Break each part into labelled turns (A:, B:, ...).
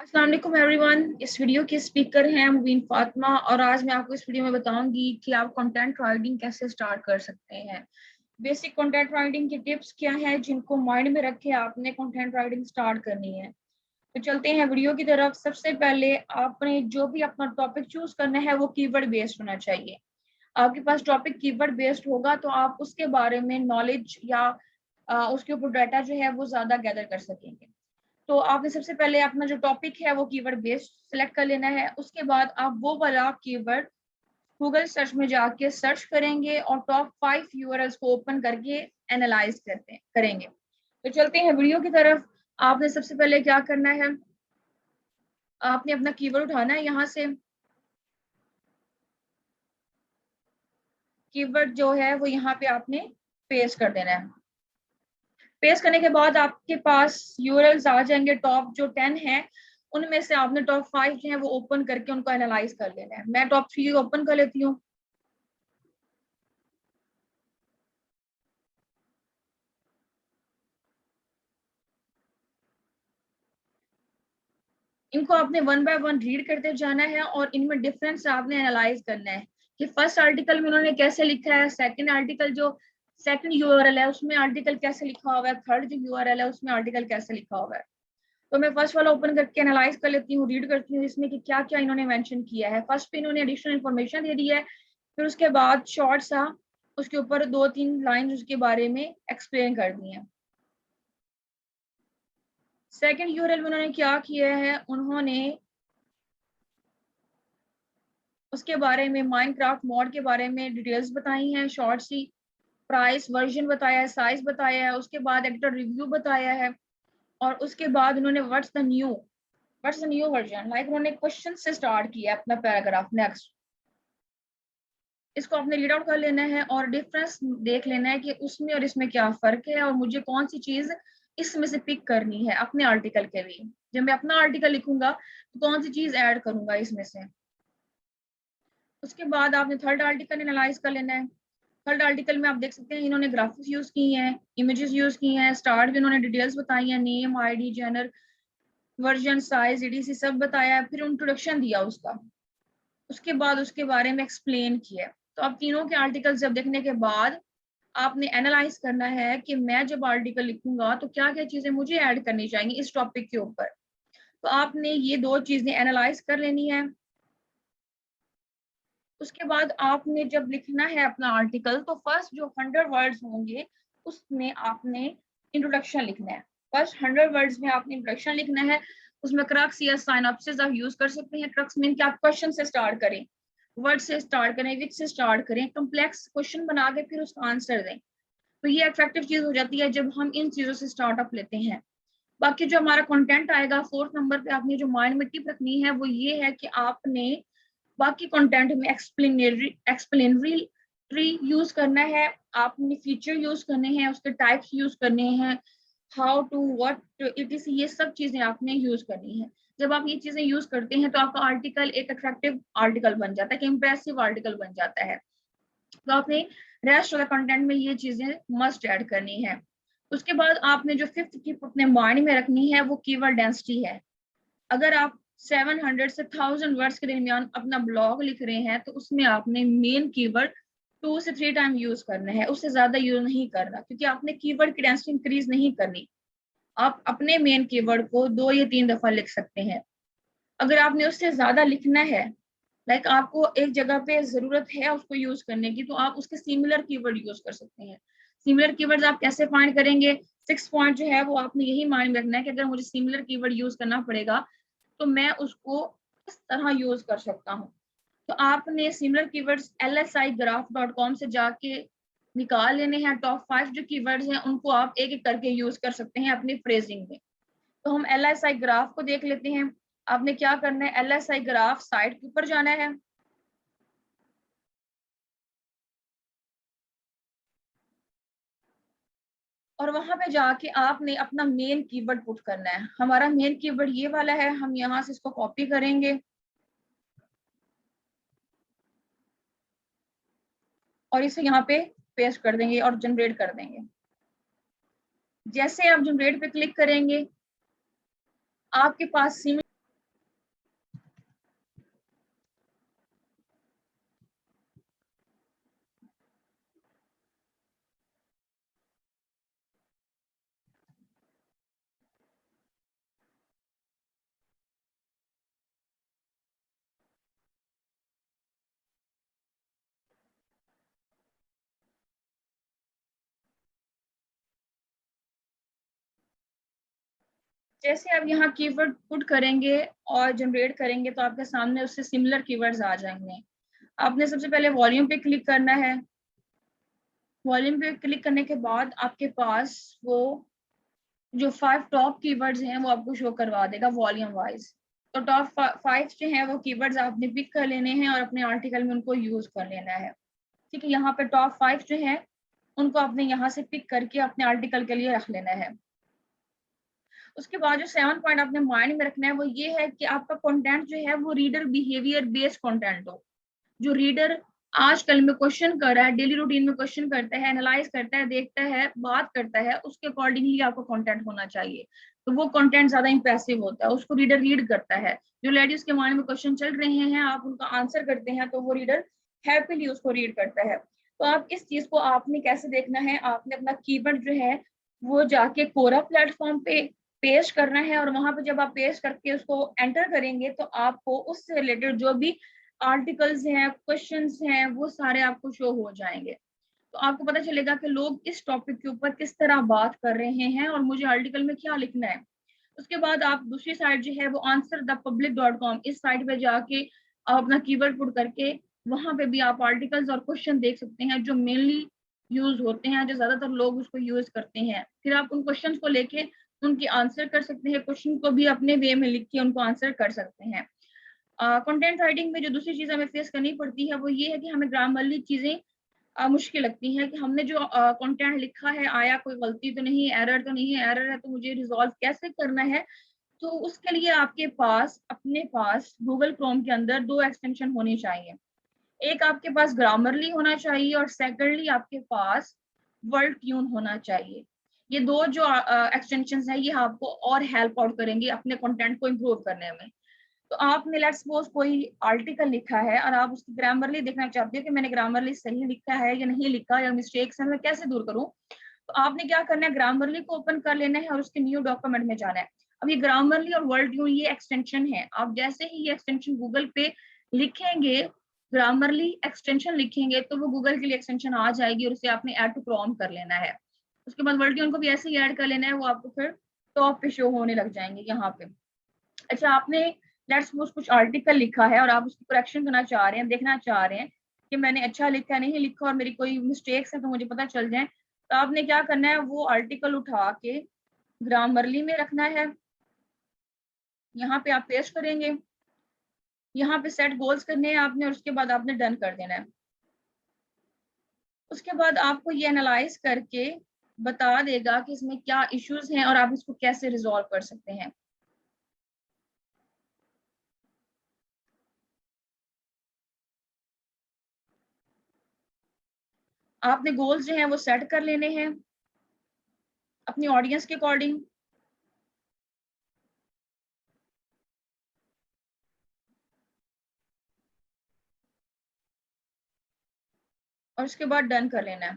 A: अस्सलाम वालेकुम एवरीवन। इस वीडियो की स्पीकर हैं मुबीन फातिमा और आज मैं आपको इस वीडियो में बताऊंगी कि आप कंटेंट राइटिंग कैसे स्टार्ट कर सकते हैं। बेसिक कंटेंट राइटिंग की टिप्स क्या हैं जिनको माइंड में रख के आपने कंटेंट राइटिंग स्टार्ट करनी है। तो चलते हैं वीडियो की तरफ। सबसे पहले आपने जो भी अपना टॉपिक चूज करना है वो कीवर्ड बेस्ड होना चाहिए। आपके पास टॉपिक कीवर्ड बेस्ड होगा तो आप उसके बारे में नॉलेज या उसके ऊपर डाटा जो है वो ज्यादा गैदर कर सकेंगे। तो आपने सबसे पहले अपना जो टॉपिक है वो कीवर्ड बेस्ड सेलेक्ट कर लेना है। उसके बाद आप वो वाला कीवर्ड गूगल सर्च में जाके सर्च करेंगे और टॉप 5 यूआरएल्स को ओपन करके एनालाइज करेंगे। तो चलते हैं वीडियो की तरफ। आपने सबसे पहले क्या करना है, आपने अपना कीवर्ड उठाना है। यहाँ से कीवर्ड जो है वो यहाँ पे आपने पेस्ट कर देना है। पेस्ट करने के बाद आपके पास यूआरएल्स आ जाएंगे। टॉप जो 10 है उनमें से आपने टॉप 5 जो है वो ओपन करके उनको एनालाइज कर लेना है। मैं टॉप 3 ओपन कर लेती हूँ। इनको आपने वन बाय वन रीड करते जाना है और इनमें डिफरेंस आपने एनालाइज करना है कि फर्स्ट आर्टिकल में उन्होंने कैसे लिखा है, सेकंड आर्टिकल जो सेकंड यूआरएल है उसमें आर्टिकल कैसे लिखा हुआ है, थर्ड जो यूआरएल है उसमें आर्टिकल कैसे लिखा हुआ है। तो मैं फर्स्ट वाला ओपन करके एनालाइज कर लेती हूँ, रीड करती हूँ इसमें कि क्या क्या इन्होंने मेंशन किया है। फर्स्ट पे इन्होंने एडिशनल इन्फॉर्मेशन दे दी है, फिर उसके बाद शॉर्ट सा उसके ऊपर 2-3 लाइन उसके बारे में एक्सप्लेन कर दी है। सेकंड यूआरएल में उन्होंने क्या किया है, उन्होंने उसके बारे में माइनक्राफ्ट मॉड के बारे में डिटेल्स बताई हैं, शॉर्ट सी प्राइस वर्जन बताया है, साइज बताया है, उसके बाद एडिटर रिव्यू बताया है और उसके बाद उन्होंने what's the new version like उन्होंने क्वेश्चन से स्टार्ट किया अपना पैराग्राफ। नेक्स्ट इसको आपने रीड आउट कर लेना है और डिफरेंस देख लेना है कि उसमें और इसमें क्या फर्क है और मुझे कौन सी चीज इसमें से पिक करनी है अपने आर्टिकल के लिए। जब मैं अपना आर्टिकल लिखूंगा तो कौन सी चीज ऐड करूंगा इसमें से। उसके बाद आपने थर्ड आर्टिकल एनालाइज कर लेना है। थर्ड आर्टिकल में आप देख सकते हैं इन्होंने ग्राफिक्स यूज की हैं, इमेजेस यूज की हैं, स्टार्ट भी इन्होंने डिटेल्स बताई हैं, name ID genre version size ETC सब बताया है, फिर इंट्रोडक्शन दिया उसका। उसके बाद उसके बारे में एक्सप्लेन किया। तो अब तीनों के आर्टिकल जब देखने के बाद आपने एनालाइज करना है कि मैं जब आर्टिकल लिखूंगा तो क्या क्या चीजें मुझे ऐड करनी चाहिए इस टॉपिक के ऊपर। तो आपने ये दो चीजें एनालाइज कर लेनी है। उसके बाद आपने जब लिखना है अपना आर्टिकल तो फर्स्ट जो 100 वर्ड्स होंगे उसमें आपने इंट्रोडक्शन लिखना है। फर्स्ट 100 वर्ड्स में आपने इंट्रोडक्शन लिखना है। उसमें क्रक्स या साइनॉप्सिस आप यूज कर सकते हैं। क्रक्स मीन कि आप क्वेश्चन से स्टार्ट करें, वर्ड से स्टार्ट करें, विच से स्टार्ट करें, कम्प्लेक्स क्वेश्चन बना के फिर उसका आंसर दें। तो ये अट्रैक्टिव चीज हो जाती है जब हम इन चीजों से स्टार्टअप लेते हैं। बाकी जो हमारा कंटेंट आएगा फोर्थ नंबर पे आपने जो माइंड में टिप रखनी है वो ये है कि आपने बाकी कंटेंट में एक्सप्लेनरी ट्री यूज करना है। आपने फीचर यूज करने हैं, उसके टाइप्स यूज करने हैं, how to what it is, ये सब चीजें आपने यूज करनी है। जब आप ये चीजें यूज करते हैं तो आपका आर्टिकल एक अट्रैक्टिव आर्टिकल बन जाता है, एक इंप्रेसिव आर्टिकल बन जाता है। तो आपने रेस्ट वाला कंटेंट में ये चीजें मस्ट ऐड करनी है। उसके बाद आपने जो फिफ्थ टिप अपने माइंड में रखनी है वो कीवर्ड डेंसिटी है। अगर आप 700 से 1000 वर्ड्स के दरमियान अपना ब्लॉग लिख रहे हैं तो उसमें आपने मेन कीवर्ड 2 से 3 टाइम यूज करना है, उससे ज्यादा यूज नहीं करना, क्योंकि आपने कीवर्ड की डेंसिटी इंक्रीज नहीं करनी। आप अपने मेन कीवर्ड को 2 या 3 दफा लिख सकते हैं। अगर आपने उससे ज्यादा लिखना है, लाइक आपको एक जगह पे जरूरत है उसको यूज करने की, तो आप उसके सिमिलर कीवर्ड यूज कर सकते हैं। सिमिलर कीवर्ड्स आप कैसे फाइंड करेंगे, 6 पॉइंट जो है वो आपने यही माइंड में रखना है कि अगर मुझे सिमिलर कीवर्ड यूज करना पड़ेगा तो मैं उसको किस तरह यूज कर सकता हूँ। तो आपने सिमिलर कीवर्ड्स lsigraph.com से जाके निकाल लेने हैं। टॉप 5 जो कीवर्ड्स हैं उनको आप एक एक करके यूज कर सकते हैं अपनी फ्रेजिंग में। तो हम LSI ग्राफ को देख लेते हैं। आपने क्या करना है, LSI ग्राफ साइट के ऊपर जाना है। और वहां पे जाके आपने अपना मेन कीवर्ड पुट करना है। हमारा मेन कीवर्ड ये वाला है, हम यहाँ से इसको कॉपी करेंगे और इसे यहाँ पे पेस्ट कर देंगे और जनरेट कर देंगे। जैसे आप जनरेट पे क्लिक करेंगे आपके पास जैसे आप यहाँ कीवर्ड पुट करेंगे और जनरेट करेंगे तो आपके सामने उससे सिमिलर कीवर्ड्स आ जाएंगे। आपने सबसे पहले वॉल्यूम पे क्लिक करना है। वॉल्यूम पे क्लिक करने के बाद आपके पास वो जो 5 टॉप कीवर्ड्स हैं वो आपको शो करवा देगा वॉल्यूम वाइज। तो टॉप 5 जो हैं वो कीवर्ड्स आपने पिक कर लेने हैं और अपने आर्टिकल में उनको यूज कर लेना है। ठीक है, यहाँ पे टॉप 5 जो है उनको आपने यहाँ से पिक करके अपने आर्टिकल के लिए रख लेना है। उसके बाद जो 7 पॉइंट आपने माइंड में रखना है वो ये है कि आपका कंटेंट जो है वो रीडर बिहेवियर बेस्ड कंटेंट हो। जो रीडर आजकल में क्वेश्चन कर रहा है, डेली रूटीन में क्वेश्चन करता है, एनालाइज करता है, देखता है, बात करता है, उसके अकॉर्डिंगली आपको कंटेंट होना चाहिए। तो वो कंटेंट ज्यादा इंप्रेसिव होता है, उसको रीडर रीड करता है। जो लेडी उसके माइंड में क्वेश्चन चल रहे हैं, आप उनका आंसर करते हैं तो वो रीडर हैप्पीली उसको रीड करता है। तो आप इस चीज को आपने कैसे देखना है, आपने अपना कीवर्ड जो है वो जाके कोरा प्लेटफॉर्म पे पेस्ट करना है और वहां पे जब आप पेस्ट करके उसको एंटर करेंगे तो आपको उससे रिलेटेड जो भी आर्टिकल्स हैं, क्वेश्चंस हैं, वो सारे आपको शो हो जाएंगे। तो आपको पता चलेगा कि लोग इस टॉपिक के ऊपर किस तरह बात कर रहे हैं और मुझे आर्टिकल में क्या लिखना है। उसके बाद आप दूसरी साइट जो है वो answerthepublic.com, इस साइट पे जाके आप अपना कीवर्ड पुट करके वहां पे भी आप आर्टिकल्स और क्वेश्चन देख सकते हैं जो मेनली यूज होते हैं, जो ज्यादातर लोग उसको यूज करते हैं। फिर आप उन क्वेश्चन को लेके उनकी आंसर कर सकते हैं, क्वेश्चन को भी अपने वे में लिख के उनको आंसर कर सकते हैं। कंटेंट राइटिंग में जो दूसरी चीज हमें फेस करनी पड़ती है वो ये है कि हमें ग्रामरली चीजें मुश्किल लगती है कि हमने जो कंटेंट लिखा है, आया कोई गलती तो नहीं, एरर तो नहीं है, एरर है तो मुझे रिजॉल्व कैसे करना है। तो उसके लिए आपके पास अपने पास गूगल क्रोम के अंदर 2 एक्सटेंशन होनी चाहिए। एक आपके पास ग्रामरली होना चाहिए और सेकेंडली आपके पास वर्ड ट्यून होना चाहिए। ये दो जो एक्सटेंशन है ये आपको और हेल्प आउट करेंगे अपने कंटेंट को इम्प्रूव करने में। तो आपने लेट्स सपोज कोई आर्टिकल लिखा है और आप उसकी ग्रामरली देखना चाहते हो कि मैंने ग्रामरली सही लिखा है या नहीं लिखा, या मिस्टेक्स है मैं कैसे दूर करूं। तो आपने क्या करना है, ग्रामरली को ओपन कर लेना है और उसके न्यू डॉक्यूमेंट में जाना है। अब ये ग्रामरली और वर्ड ट्यून ये एक्सटेंशन है, आप जैसे ही ये एक्सटेंशन गूगल पे लिखेंगे, ग्रामरली एक्सटेंशन लिखेंगे तो वो गूगल के लिए एक्सटेंशन आ जाएगी और उसे आपने ऐड टू क्रोम कर लेना है। उसके बाद वर्ड ट्यून को भी ऐसे ही ऐड कर लेना है, वो आपको फिर टॉप पे शो होने लग जाएंगे यहाँ पे। अच्छा, आपने लेट्स सपोज कुछ आर्टिकल लिखा है और आप उसकी करेक्शन करना चाह रहे हैं, देखना चाह रहे हैं कि मैंने अच्छा लिखा नहीं लिखा और मेरी कोई मिस्टेक्स है तो मुझे पता चल जाए। तो आपने क्या करना है, वो आर्टिकल उठा के ग्रामरली में रखना है, यहाँ पे आप पेस्ट करेंगे, यहाँ पे सेट गोल्स करने हैं आपने और उसके बाद आपने डन कर देना है। उसके बाद आपको ये एनालाइज करके बता देगा कि इसमें क्या इश्यूज हैं और आप इसको कैसे रिजॉल्व कर सकते हैं। आपने गोल्स जो हैं वो सेट कर लेने हैं अपनी ऑडियंस के अकॉर्डिंग। और उसके बाद डन कर लेना है।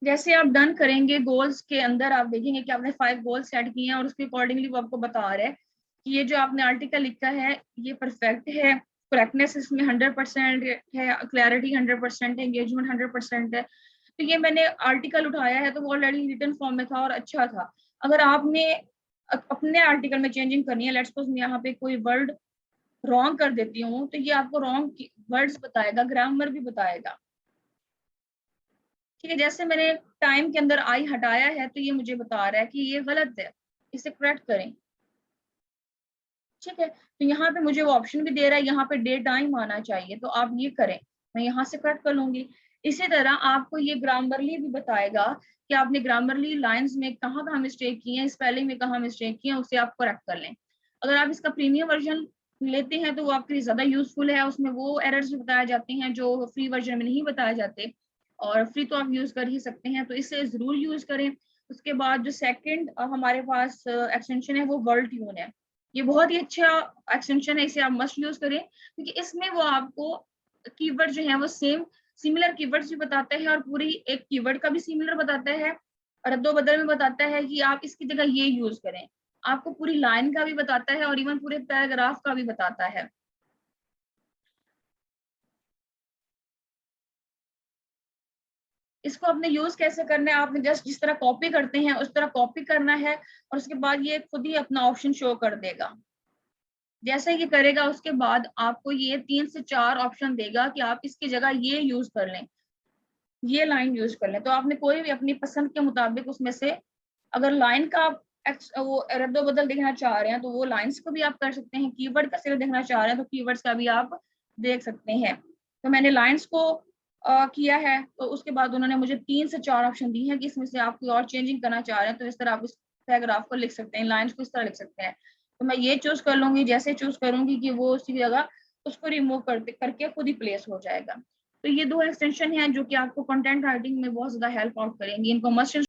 A: जैसे आप डन करेंगे, गोल्स के अंदर आप देखेंगे कि आपने 5 गोल्स सेट किए हैं और उसके अकॉर्डिंगली वो आपको बता रहा है कि ये जो आपने आर्टिकल लिखा है ये परफेक्ट है, करेक्टनेस इसमें 100% है, क्लैरिटी 100% है, एंगेजमेंट 100% है। तो ये मैंने आर्टिकल उठाया है तो वो ऑलरेडी रिटन फॉर्म में था और अच्छा था। अगर आपने अपने आर्टिकल में चेंजिंग करनी है, लेट्स सपोज मैं यहाँ पे कोई वर्ड रॉन्ग कर देती हूँ तो ये आपको रॉन्ग वर्ड्स बताएगा, ग्रामर भी बताएगा। ठीक है, जैसे मैंने टाइम के अंदर आई हटाया है तो ये मुझे बता रहा है कि ये गलत है, इसे करेक्ट करें। ठीक है, तो यहाँ पे मुझे वो ऑप्शन भी दे रहा है, यहाँ पे डे टाइम आना चाहिए तो आप ये करें, मैं यहाँ से करेक्ट कर लूंगी। इसी तरह आपको ये ग्रामरली भी बताएगा कि आपने ग्रामरली लाइंस में कहाँ कहाँ मिस्टेक की है, स्पेलिंग में कहाँ मिस्टेक की है, उसे आप करेक्ट कर लें। अगर आप इसका प्रीमियम वर्जन लेते हैं तो वो आपके लिए ज्यादा यूजफुल है, उसमें वो एरर्स भी बताए जाते हैं जो फ्री वर्जन में नहीं बताए जाते, और फ्री तो आप यूज कर ही सकते हैं, तो इसे जरूर यूज करें। उसके बाद जो सेकंड हमारे पास एक्सटेंशन है वो वर्ड ट्यून है। ये बहुत ही अच्छा एक्सटेंशन है, इसे आप मस्ट यूज करें क्योंकि इसमें वो आपको कीवर्ड जो है वो सेम सिमिलर कीवर्ड्स भी बताता है और पूरी एक कीवर्ड का भी सिमिलर बताता है और अदो बदल में बताता है कि आप इसकी जगह ये यूज करें। आपको पूरी लाइन का भी बताता है और इवन पूरे पैराग्राफ का भी बताता है। इसको आपने यूज कैसे करना है, आपने जस्ट जिस तरह कॉपी करते हैं उस तरह कॉपी करना है, और उसके बाद ये खुद ही अपना ऑप्शन शो कर देगा। जैसे ये करेगा उसके बाद आपको ये 3 से 4 ऑप्शन देगा कि आप इसकी जगह ये यूज कर लें, ये लाइन यूज कर लें। तो आपने कोई भी अपनी पसंद के मुताबिक उसमें से, अगर लाइन का आप वो रद्दो बदल देखना चाह रहे हैं तो वो लाइंस को भी आप कर सकते हैं, कीवर्ड का सिर्फ देखना चाह रहे हैं तो कीवर्ड्स का भी आप देख सकते हैं। तो मैंने लाइंस को किया है, तो उसके बाद उन्होंने मुझे 3 से 4 ऑप्शन दी हैं कि इसमें से आप कोई और चेंजिंग करना चाह रहे हैं तो इस तरह आप इस पैराग्राफ को लिख सकते हैं, लाइंस को इस तरह लिख सकते हैं। तो मैं ये चूज कर लूंगी, जैसे चूज करूंगी कि वो उसकी जगह उसको रिमूव करके खुद ही प्लेस हो जाएगा। तो ये 2 एक्सटेंशन हैं जो कि आपको कंटेंट राइटिंग में बहुत ज्यादा हेल्प आउट करेंगी, इनको मस्ट